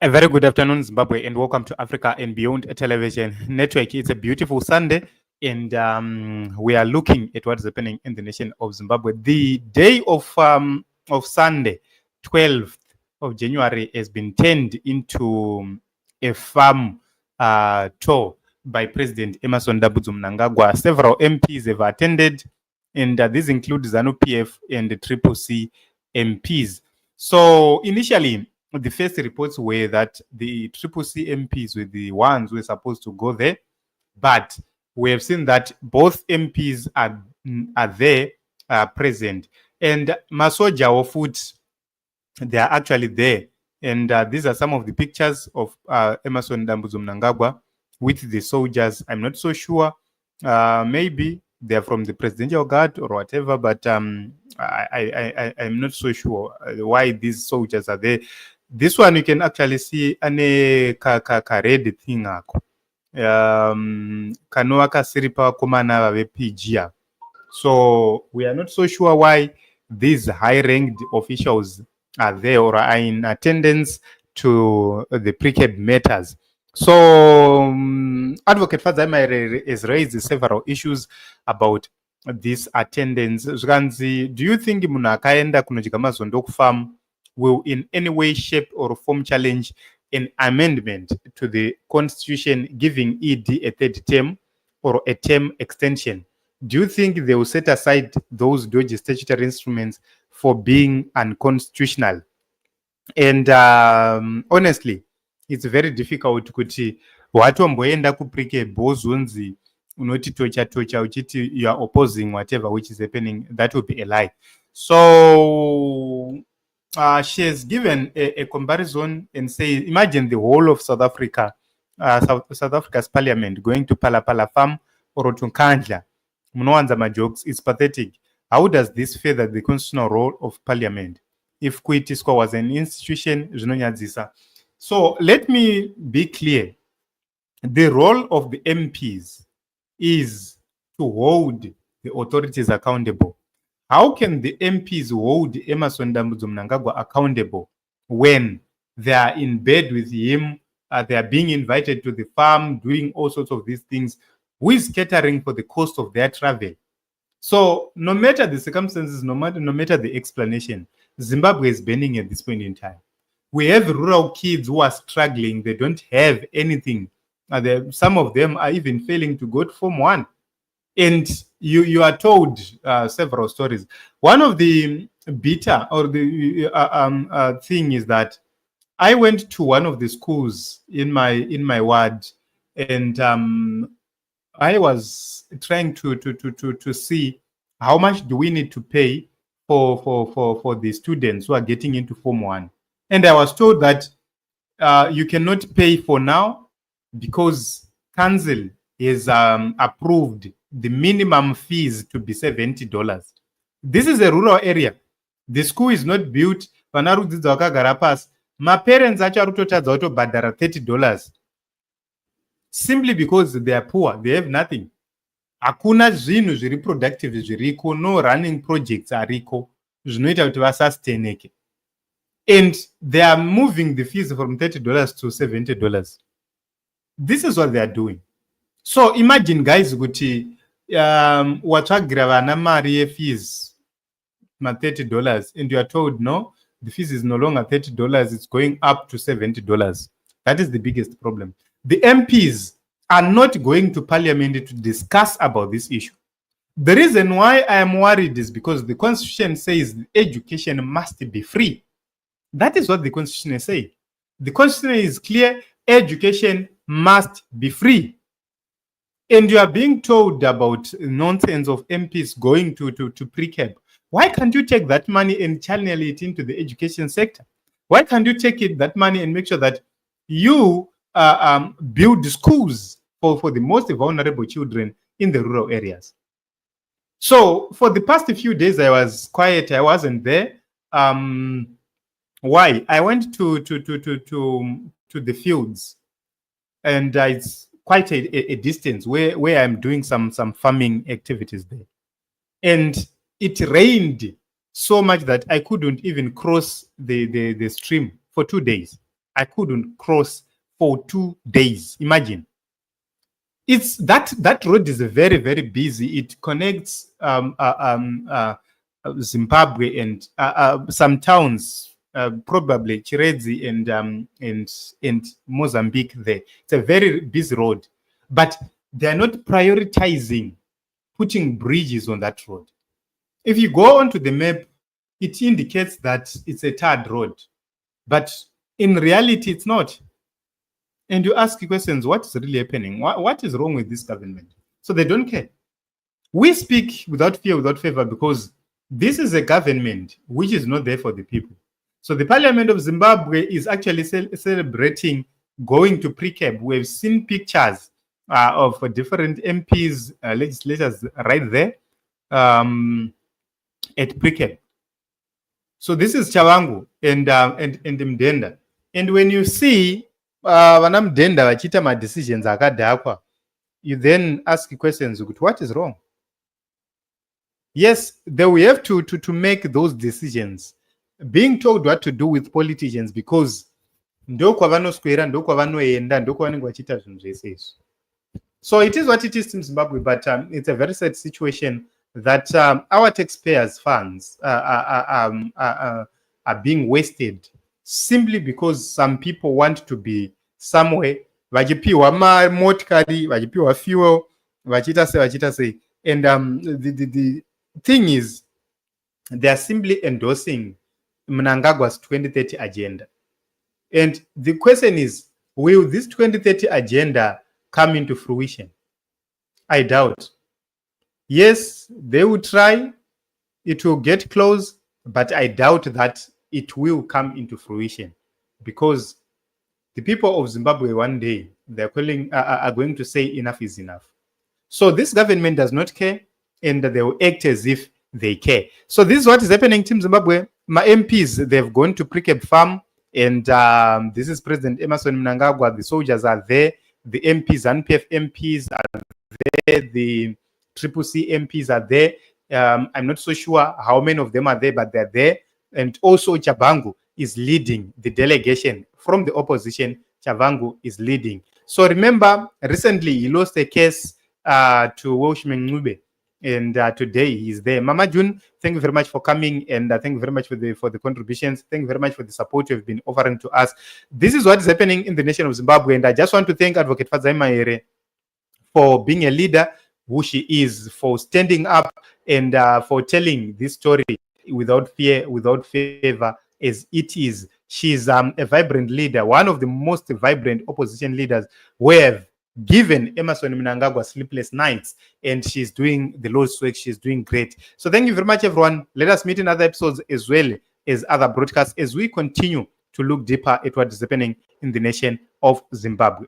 A very good afternoon, Zimbabwe, and welcome to Africa and Beyond Television Network. It's a beautiful Sunday, and we are looking at what's happening in the nation of Zimbabwe. The day of Sunday, 12th of January, has been turned into a farm tour by President Emerson Mnangagwa. Several MPs have attended, and these include ZANU PF and the CCC MPs. So initially, the first reports were that the CCC MPs were the ones who were supposed to go there, but we have seen that both MPs are there, present, and Masoja or Foot, they are actually there. And these are some of the pictures of Emerson Mnangagwa with the soldiers. I'm not so sure. Maybe they're from the Presidential Guard or whatever, but I'm not so sure why these soldiers are there. This one you can actually see ane red thing ako. Kanoa kasiripa komana vepijia. So we are not so sure why these high-ranked officials are there or are in attendance to the Precabe matters. So Advocate Fadzai has raised several issues about this attendance. Zvanzi, do you think munhu akaenda kunodyika mazondo kufarm will in any way, shape or form challenge an amendment to the constitution giving ED a third term or a term extension? Do you think they will set aside those dodgy statutory instruments for being unconstitutional? And honestly, it's very difficult kuti watomboenda kuPrecabe bozunzi unoti tocha uchiti you are opposing whatever which is happening. That would be a lie. So she has given a comparison and say, imagine the whole of South Africa, South Africa's parliament going to Pala Farm or to Nkandla. Munowanza jokes. It's pathetic. How does this further the constitutional role of parliament? If Kuitisco was an institution, so let me be clear. The role of the MPs is to hold the authorities accountable. How can the MPs hold Emerson Mnangagwa accountable when they are in bed with him, they are being invited to the farm, doing all sorts of these things? Who is catering for the cost of their travel? So no matter the circumstances, no matter the explanation, Zimbabwe is burning at this point in time. We have rural kids who are struggling. They don't have anything. Some of them are even failing to go to Form 1. And you are told several stories. One of the bitter or the thing is that I went to one of the schools in my ward, and I was trying to see how much do we need to pay for the students who are getting into Form 1. And I was told that you cannot pay for now because council is approved the minimum fees to be $70. This is a rural area. The school is not built. My parents are $30 simply because they are poor. They have nothing. Hakuna zvinhu zviri productive zviriko, no running projects ariko zvinoita kuti vasustain. And they are moving the fees from $30 to $70. This is what they are doing. So imagine, guys, kuti watsvagira vana mari yefees $30, and you are told no, the fees is no longer $30, it's going up to $70. That is the biggest problem. The MPs are not going to parliament to discuss about this issue. The reason why I am worried is because the constitution says education must be free. That is what the constitution is saying. The constitution is clear, education must be free. And you are being told about nonsense of MPs going to Precabe. Why can't you take that money and channel it into the education sector? Why can't you take that money and make sure that you build schools for the most vulnerable children in the rural areas? So for the past few days, I was quiet. I wasn't there. Why? I went to the fields, and it's quite a distance where I'm doing some farming activities there. And it rained so much that I couldn't even cross the stream for 2 days. I couldn't cross for 2 days. Imagine. It's that road is very, very busy. It connects Zimbabwe and some towns, probably Chiredzi and Mozambique. There, it's a very busy road, but they are not prioritizing putting bridges on that road. If you go onto the map, it indicates that it's a tarred road, but in reality, it's not. And you ask questions, what is really happening? What is wrong with this government? So they don't care. We speak without fear, without favor, because this is a government which is not there for the people. So the Parliament of Zimbabwe is actually celebrating going to Precabe. We've seen pictures of different MPs, legislators right there at Precabe. So this is Tshabangu and Mdenda. And when you see vana Mdenda vachita ma decisions akadhakwa, you then ask questions, what is wrong? Yes, they will have to make those decisions, being told what to do with politicians, because ndokwavanozwera ndokwavanoenda ndokwavanenge vachiita zvinhu zvese izvi. So it is what it is in Zimbabwe, but it's a very sad situation that our taxpayers' funds are being wasted simply because some people want to be somewhere, vachipiwa motikari, vachipiwa fuel, vachita sei. And the thing is, they are simply endorsing Mnangagwa's 2030 agenda. And the question is, will this 2030 agenda come into fruition? I doubt. Yes, they will try, it will get close, but I doubt that it will come into fruition, because the people of Zimbabwe one day are going to say enough is enough. So this government does not care, and they will act as if they care. So this is what is happening in Zimbabwe. My MPs, they've gone to Precabe farm, and this is President Emmerson Mnangagwa. The soldiers are there. The MPs, NPF MPs are there. The CCC MPs are there. I'm not so sure how many of them are there, but they're there. And also Tshabangu is leading the delegation from the opposition. Tshabangu is leading. So remember, recently he lost a case to Mnangagwa, and today he's there. Mama June, thank you very much for coming, and thank you very much for the contributions. Thank you very much for the support you've been offering to us. This is what is happening in the nation of Zimbabwe, and I just want to thank Advocate Fadzai Mahere for being a leader who she is, for standing up and for telling this story without fear, without favor, as it is. She's a vibrant leader, one of the most vibrant opposition leaders who have given Emmerson Mnangagwa sleepless nights, and she's doing the Lord's work. She's doing great. So thank you very much, everyone. Let us meet in other episodes as well as other broadcasts as we continue to look deeper at what is happening in the nation of Zimbabwe.